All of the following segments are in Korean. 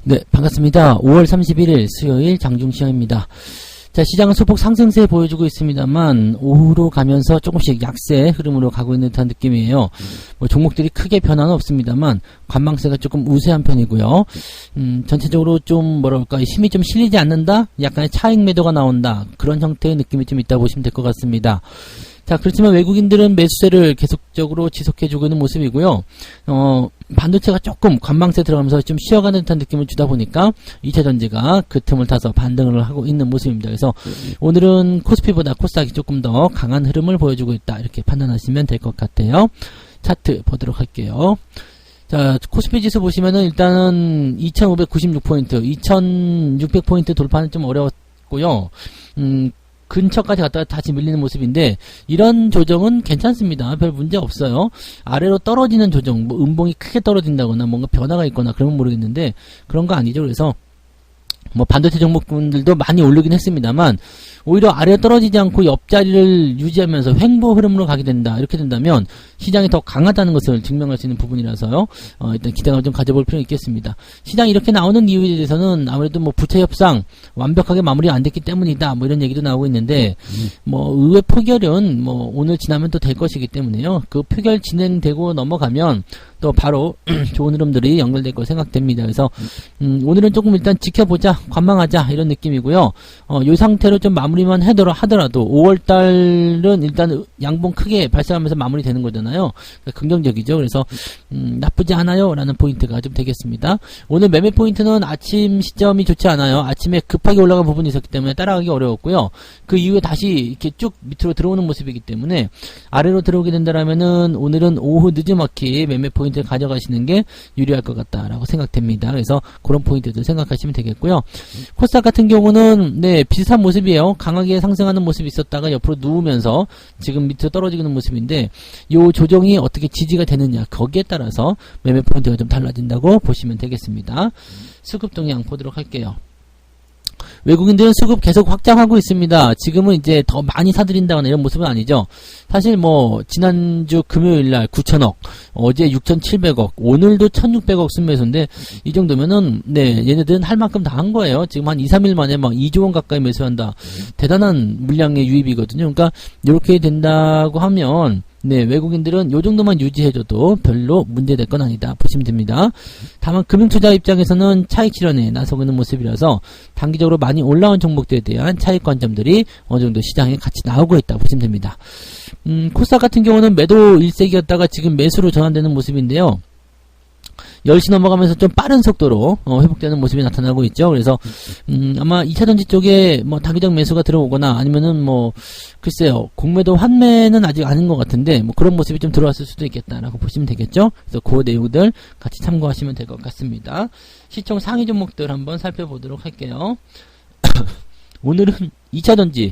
네, 반갑습니다. 5월 31일 수요일 장중시장입니다. 자, 시장은 소폭 상승세 보여주고 있습니다만 오후로 가면서 조금씩 약세 흐름으로 가고 있는 듯한 느낌이에요. 뭐 종목들이 크게 변화는 없습니다만 관망세가 조금 우세한 편이고요. 전체적으로 좀 뭐랄까 힘이 좀 실리지 않는다? 약간의 차익 매도가 나온다. 그런 형태의 느낌이 좀 있다 보시면 될 것 같습니다. 자, 그렇지만 외국인들은 매수세를 계속적으로 지속해주고 있는 모습이고요. 반도체가 조금 관망세 들어가면서 좀 쉬어가는 듯한 느낌을 주다 보니까 2차전지가 그 틈을 타서 반등을 하고 있는 모습입니다. 그래서 오늘은 코스피보다 코스닥이 조금 더 강한 흐름을 보여주고 있다. 이렇게 판단하시면 될 것 같아요. 차트 보도록 할게요. 자, 코스피 지수 보시면은 일단은 2596포인트, 2600포인트 돌파는 좀 어려웠고요. 근처까지 갔다가 다시 밀리는 모습인데 이런 조정은 괜찮습니다. 별 문제 없어요. 아래로 떨어지는 조정, 뭐 음봉이 크게 떨어진다거나 뭔가 변화가 있거나 그러면 모르겠는데 그런 거 아니죠. 그래서 뭐 반도체 종목분들도 많이 오르긴 했습니다만 오히려 아래로 떨어지지 않고 옆자리를 유지하면서 횡보 흐름으로 가게 된다. 이렇게 된다면 시장이 더 강하다는 것을 증명할 수 있는 부분이라서요. 일단 기대감을 좀 가져볼 필요가 있겠습니다. 시장이 이렇게 나오는 이유에 대해서는 아무래도 뭐 부채 협상 완벽하게 마무리가 안 됐기 때문이다. 뭐 이런 얘기도 나오고 있는데 뭐 의회 표결은 뭐 오늘 지나면 또 될 것이기 때문에요. 그 표결 진행되고 넘어가면 또 바로 좋은 흐름들이 연결될 거 생각됩니다. 그래서 오늘은 조금 일단 지켜보자, 관망하자 이런 느낌이고요. 이 상태로 좀 마무리만 하더라도 5월달은 일단 양봉 크게 발생하면서 마무리되는 거잖아요. 그러니까 긍정적이죠. 그래서 나쁘지 않아요 라는 포인트가 좀 되겠습니다. 오늘 매매 포인트는 아침 시점이 좋지 않아요. 아침에 급하게 올라간 부분이 있었기 때문에 따라가기 어려웠고요. 그 이후에 다시 이렇게 쭉 밑으로 들어오는 모습이기 때문에 아래로 들어오게 된다라면은 오늘은 오후 늦지막히 매매 포인트를 가져가시는 게 유리할 것 같다라고 생각됩니다. 그래서 그런 포인트들 생각하시면 되겠고요. 코스닥 같은 경우는 네, 비슷한 모습이에요. 강하게 상승하는 모습이 있었다가 옆으로 누우면서 지금 밑으로 떨어지는 모습인데 요 조정이 어떻게 지지가 되느냐 거기에 따라서 매매 포인트가 좀 달라진다고 보시면 되겠습니다. 수급 동향 보도록 할게요. 외국인들은 수급 계속 확장하고 있습니다. 지금은 이제 더 많이 사들인다거나 이런 모습은 아니죠. 사실 뭐 지난주 금요일날 9천억, 어제 6,700억, 오늘도 1,600억 순매수인데 이 정도면은 네, 얘네들은 할 만큼 다 한 거예요. 지금 한 2, 3일 만에 막 2조 원 가까이 매수한다. 대단한 물량의 유입이거든요. 그러니까 이렇게 된다고 하면 네, 외국인들은 요 정도만 유지해줘도 별로 문제될 건 아니다 보시면 됩니다. 다만 금융투자 입장에서는 차익 실현에 나서고 있는 모습이라서 단기적으로 많이 올라온 종목들에 대한 차익 관점들이 어느 정도 시장에 같이 나오고 있다 보시면 됩니다. 코스닥 같은 경우는 매도 일색이었다가 지금 매수로 전환되는 모습인데요. 10시 넘어가면서 좀 빠른 속도로 회복되는 모습이 나타나고 있죠. 그래서 아마 2차전지 쪽에 뭐 단기적 매수가 들어오거나 아니면은 뭐 글쎄요, 공매도 환매는 아직 아닌 것 같은데 뭐 그런 모습이 좀 들어왔을 수도 있겠다라고 보시면 되겠죠. 그래서 그 내용들 같이 참고하시면 될 것 같습니다. 시총 상위 종목들 한번 살펴보도록 할게요. 오늘은 2차전지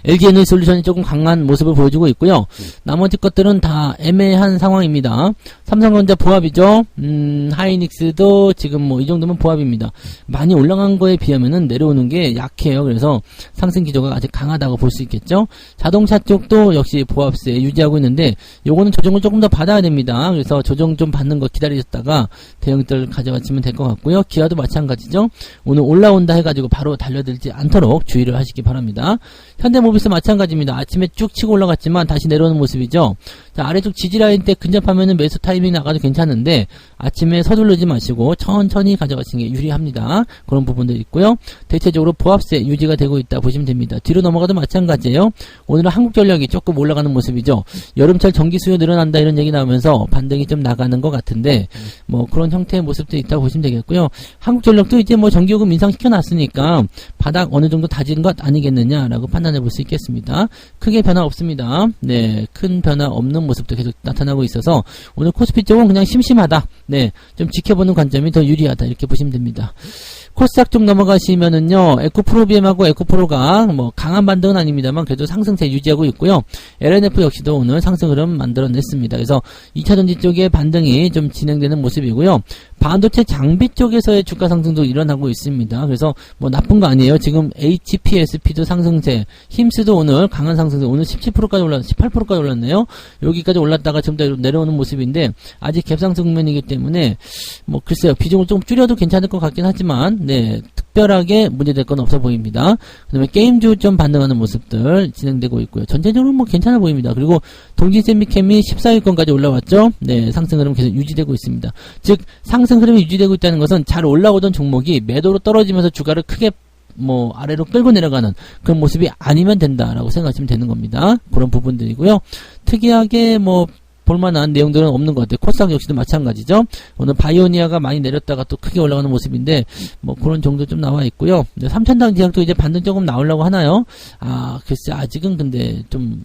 LG에너지솔루션이 조금 강한 모습을 보여주고 있고요. 나머지 것들은 다 애매한 상황입니다. 삼성전자 보합이죠. 하이닉스도 지금 뭐 이 정도면 보합입니다. 많이 올라간 거에 비하면은 내려오는 게 약해요. 그래서 상승 기조가 아직 강하다고 볼 수 있겠죠. 자동차 쪽도 역시 보합세 유지하고 있는데 요거는 조정을 조금 더 받아야 됩니다. 그래서 조정 좀 받는 거 기다리셨다가 대응들 가져가시면 될 것 같고요. 기아도 마찬가지죠. 오늘 올라온다 해가지고 바로 달려들지 않도록 주의를 하시기 바랍니다. 현대모비스 마찬가지입니다. 아침에 쭉 치고 올라갔지만 다시 내려오는 모습이죠. 자, 아래쪽 지지라인 때 근접하면은 매수 타이밍 나가도 괜찮은데 아침에 서두르지 마시고 천천히 가져가시는 게 유리합니다. 그런 부분도 있고요. 대체적으로 보합세 유지가 되고 있다 보시면 됩니다. 뒤로 넘어가도 마찬가지예요. 오늘은 한국전력이 조금 올라가는 모습이죠. 여름철 전기 수요 늘어난다 이런 얘기 나오면서 반등이 좀 나가는 것 같은데 뭐 그런 형태의 모습도 있다고 보시면 되겠고요. 한국전력도 이제 뭐 전기요금 인상 시켜놨으니까 바닥 어느 정도 다진 것 아니겠느냐라고 판단해 볼 수 있겠습니다. 크게 변화 없습니다. 네, 큰 변화 없는 모습도 계속 나타나고 있어서 오늘 코스피 쪽은 그냥 심심하다. 네, 좀 지켜보는 관점이 더 유리하다 이렇게 보시면 됩니다. 코스닥 쪽 넘어가시면은요, 에코프로비엠하고 에코프로가 뭐 강한 반등은 아닙니다만 그래도 상승세 유지하고 있고요. LNF 역시도 오늘 상승 흐름 만들어냈습니다. 그래서 2차전지 쪽의 반등이 좀 진행되는 모습이고요. 반도체 장비 쪽에서의 주가 상승도 일어나고 있습니다. 그래서 뭐 나쁜 거 아니에요. 지금 HPSP도 상승세, 힘스도 오늘 강한 상승세, 오늘 17%까지 올랐, 18%까지 올랐네요. 여기까지 올랐다가 지금 내려오는 모습인데 아직 갭상승 국면이기 때문에 뭐 글쎄요, 비중을 좀 줄여도 괜찮을 것 같긴 하지만 네, 특별하게 문제될 건 없어 보입니다. 그 다음에 게임주 좀 반등하는 모습들 진행되고 있고요. 전체적으로 뭐 괜찮아 보입니다. 그리고 동진세미캠이 14위권까지 올라왔죠. 네, 상승 흐름 계속 유지되고 있습니다. 즉 상승 흐름이 유지되고 있다는 것은 잘 올라오던 종목이 매도로 떨어지면서 주가를 크게 뭐 아래로 끌고 내려가는 그런 모습이 아니면 된다라고 생각하시면 되는 겁니다. 그런 부분들이고요. 특이하게 뭐 볼만한 내용들은 없는 것 같아요. 코스닥 역시도 마찬가지죠. 오늘 바이오니아가 많이 내렸다가 또 크게 올라가는 모습인데 뭐 그런 정도 좀 나와 있고요. 3천당 지역도 이제 반등 조금 나오려고 하나요? 아, 글쎄 아직은 근데 좀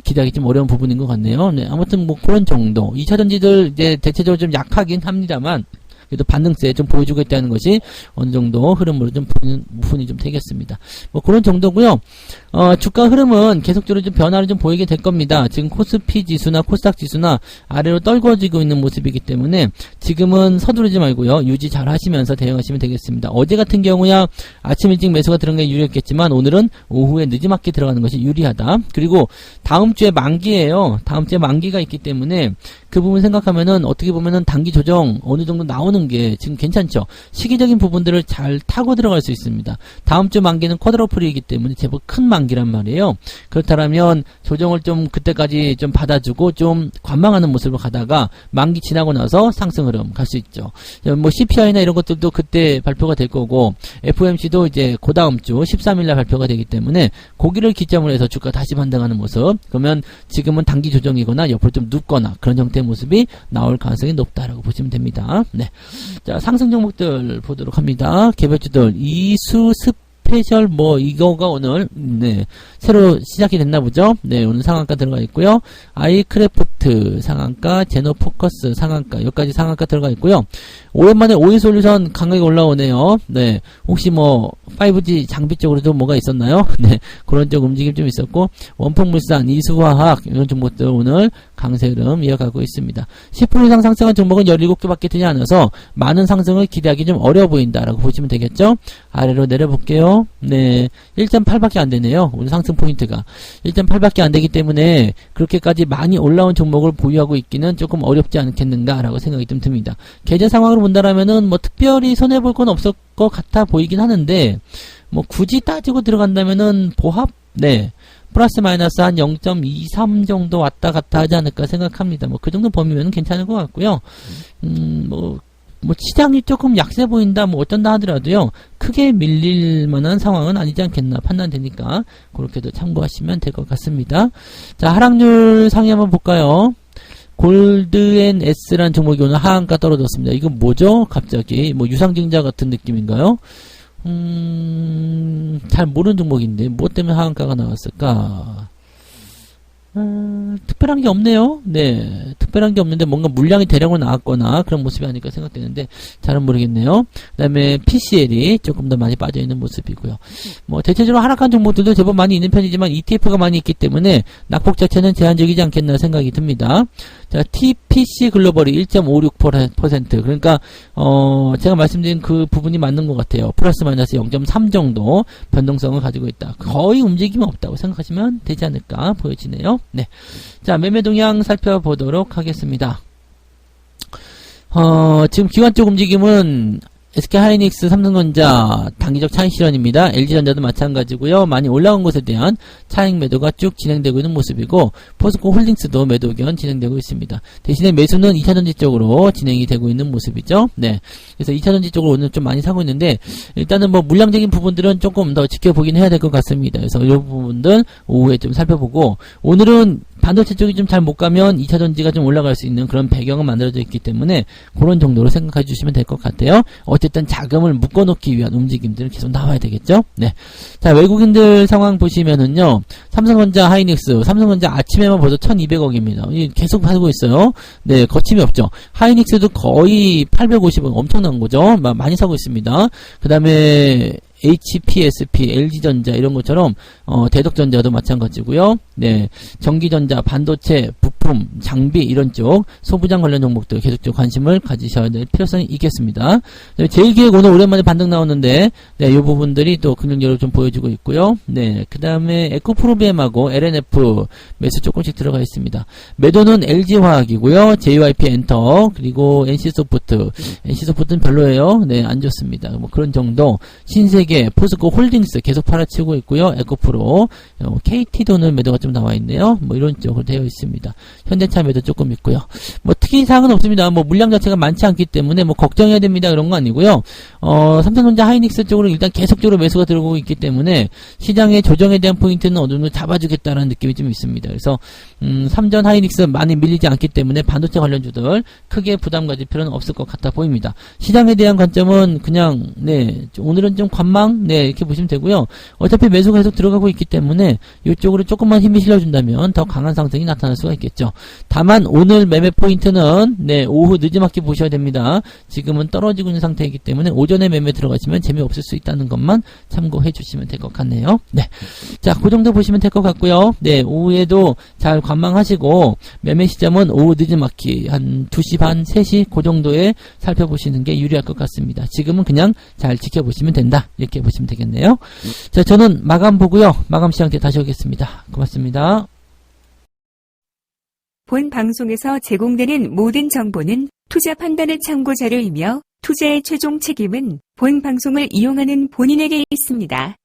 기대하기 좀 어려운 부분인 것 같네요. 네, 아무튼 뭐 그런 정도. 2차전지들 이제 대체적으로 좀 약하긴 합니다만 그래도 반등세 좀 보여주고 있다는 것이 어느 정도 흐름으로 좀 부분이 좀 되겠습니다. 뭐 그런 정도고요. 주가 흐름은 계속적으로 좀 변화를 좀 보이게 될 겁니다. 지금 코스피 지수나 코스닥 지수나 아래로 떨궈지고 있는 모습이기 때문에 지금은 서두르지 말고요. 유지 잘 하시면서 대응하시면 되겠습니다. 어제 같은 경우야 아침 일찍 매수가 들어간 게 유리했겠지만 오늘은 오후에 늦지막히 들어가는 것이 유리하다. 그리고 다음 주에 만기예요. 다음 주에 만기가 있기 때문에 그 부분 생각하면은 어떻게 보면은 단기 조정 어느 정도 나오는 게 지금 괜찮죠. 시기적인 부분들을 잘 타고 들어갈 수 있습니다. 다음 주 만기는 쿼드러플이기 때문에 제법 큰 만기란 말이에요. 그렇다면 조정을 좀 그때까지 좀 받아주고 좀 관망하는 모습으로 가다가 만기 지나고 나서 상승 흐름 갈 수 있죠. 뭐 CPI나 이런 것들도 그때 발표가 될 거고 FOMC도 이제 그 다음 주 13일날 발표가 되기 때문에 고기를 기점으로 해서 주가 다시 반등하는 모습. 그러면 지금은 단기 조정이거나 옆으로 좀 눕거나 그런 형태의 모습이 나올 가능성이 높다라고 보시면 됩니다. 네. 자, 상승 종목들 보도록 합니다. 개별주들 이수 스페셜 뭐 이거가 오늘 네, 새로 시작이 됐나 보죠. 네, 오늘 상한가 들어가 있고요. 아이크래프트 상한가, 제노포커스 상한가, 여기까지 상한가 들어가 있고요. 오랜만에 오이솔루션 강하게 올라오네요. 네, 혹시 뭐 5G 장비 쪽으로도 뭐가 있었나요? 네, 그런 쪽 움직임 좀 있었고 원폭물산, 이수화학 이런 종목들 오늘 강세 흐름 이어가고 있습니다. 10% 이상 상승한 종목은 17개밖에 되지 않아서 많은 상승을 기대하기 좀 어려워 보인다라고 보시면 되겠죠. 아래로 내려볼게요. 네, 1.8밖에 안 되네요. 오늘 상승 포인트가 1.8밖에 안 되기 때문에 그렇게까지 많이 올라온 종목을 보유하고 있기는 조금 어렵지 않겠는가라고 생각이 좀 듭니다. 계좌 상황으로 본다라면은 뭐 특별히 손해볼 건 없을 것 같아 보이긴 하는데 뭐 굳이 따지고 들어간다면은 보합 네. 플러스 마이너스 한 0.23 정도 왔다 갔다 하지 않을까 생각합니다. 뭐 그 정도 범위면 괜찮을 것 같고요. 뭐 시장이 조금 약세 보인다, 뭐 어쩐다 하더라도요, 크게 밀릴 만한 상황은 아니지 않겠나 판단되니까, 그렇게도 참고하시면 될 것 같습니다. 자, 하락률 상위 한번 볼까요? 골드앤S라는 종목이 오늘 하한가 떨어졌습니다. 이건 뭐죠? 갑자기, 뭐 유상증자 같은 느낌인가요? 잘 모르는 종목인데, 뭐 때문에 하한가가 나왔을까? 특별한 게 없네요. 네, 특별한 게 없는데 뭔가 물량이 대량으로 나왔거나 그런 모습이 아닐까 생각되는데 잘은 모르겠네요. 그 다음에 PCL이 조금 더 많이 빠져있는 모습이고요. 뭐 대체적으로 하락한 종목들도 제법 많이 있는 편이지만 ETF가 많이 있기 때문에 낙폭 자체는 제한적이지 않겠나 생각이 듭니다. 자, TPC 글로벌이 1.56%. 그러니까 제가 말씀드린 그 부분이 맞는 것 같아요. 플러스 마이너스 0.3 정도 변동성을 가지고 있다. 거의 움직임이 없다고 생각하시면 되지 않을까 보여지네요. 네. 자, 매매 동향 살펴보도록 하겠습니다. 지금 기관 쪽 움직임은 SK하이닉스, 삼성전자 단기적 차익 실현입니다. LG전자도 마찬가지고요. 많이 올라온 것에 대한 차익 매도가 쭉 진행되고 있는 모습이고 포스코 홀딩스도 매도 의견 진행되고 있습니다. 대신에 매수는 2차전지 쪽으로 진행이 되고 있는 모습이죠. 네, 그래서 2차전지 쪽으로 오늘 좀 많이 사고 있는데 일단은 뭐 물량적인 부분들은 조금 더 지켜보긴 해야 될 것 같습니다. 그래서 이 부분들 오후에 좀 살펴보고 오늘은 반도체 쪽이 좀 잘 못 가면 2차 전지가 좀 올라갈 수 있는 그런 배경은 만들어져 있기 때문에 그런 정도로 생각해 주시면 될 것 같아요. 어쨌든 자금을 묶어놓기 위한 움직임들은 계속 나와야 되겠죠. 네. 자, 외국인들 상황 보시면은요, 삼성전자, 하이닉스, 삼성전자 아침에만 벌써 1200억입니다. 계속 하고 있어요. 네, 거침이 없죠. 하이닉스도 거의 850억, 엄청난 거죠. 많이 사고 있습니다. 그 다음에 HPSP, LG전자 이런 것처럼 대덕전자도 마찬가지고요. 네, 전기전자, 반도체, 부품, 장비 이런 쪽 소부장 관련 종목들 계속적으로 관심을 가지셔야 될 필요성이 있겠습니다. 네, 제일기획 오늘 오랜만에 반등 나오는데 네, 이 부분들이 또 긍정적으로 좀 보여주고 있고요. 네, 그 다음에 에코프로비엠하고 LNF 매수 조금씩 들어가 있습니다. 매도는 LG화학이고요. JYP 엔터 그리고 NC소프트. NC소프트는 별로예요. 네, 안 좋습니다. 뭐 그런 정도. 신세계, 포스코 홀딩스 계속 팔아치우고 있고요. 에코프로, KT도는 매도가 좀 나와 있네요. 뭐 이런 쪽으로 되어 있습니다. 현대차 매도 조금 있고요. 뭐 특이사항은 없습니다. 뭐 물량 자체가 많지 않기 때문에 뭐 걱정해야 됩니다. 그런 거 아니고요. 삼성전자 하이닉스 쪽으로 일단 계속적으로 매수가 들어오고 있기 때문에 시장의 조정에 대한 포인트는 어느 정도 잡아주겠다는 느낌이 좀 있습니다. 그래서 삼전 하이닉스 많이 밀리지 않기 때문에 반도체 관련주들 크게 부담 가질 필요는 없을 것 같아 보입니다. 시장에 대한 관점은 그냥 네, 오늘은 좀 관망 네, 이렇게 보시면 되고요. 어차피 매수가 계속 들어가고 있기 때문에 이쪽으로 조금만 힘이 실려준다면 더 강한 상승이 나타날 수가 있겠죠. 다만 오늘 매매 포인트는 네, 오후 늦지막히 보셔야 됩니다. 지금은 떨어지고 있는 상태이기 때문에 오전에 매매 들어가시면 재미없을 수 있다는 것만 참고해 주시면 될 것 같네요. 네, 자, 그 정도 보시면 될 것 같고요. 네, 오후에도 잘 관망하시고 매매 시점은 오후 늦지막히 한 2시 반, 3시 그 정도에 살펴보시는 게 유리할 것 같습니다. 지금은 그냥 잘 지켜보시면 된다. 이렇게 보시면 되겠네요. 자, 저는 마감 보고요. 마감 시장 때 다시 오겠습니다. 고맙습니다. 본 방송에서 제공되는 모든 정보는 투자 판단의 참고 자료이며 투자의 최종 책임은 본 방송을 이용하는 본인에게 있습니다.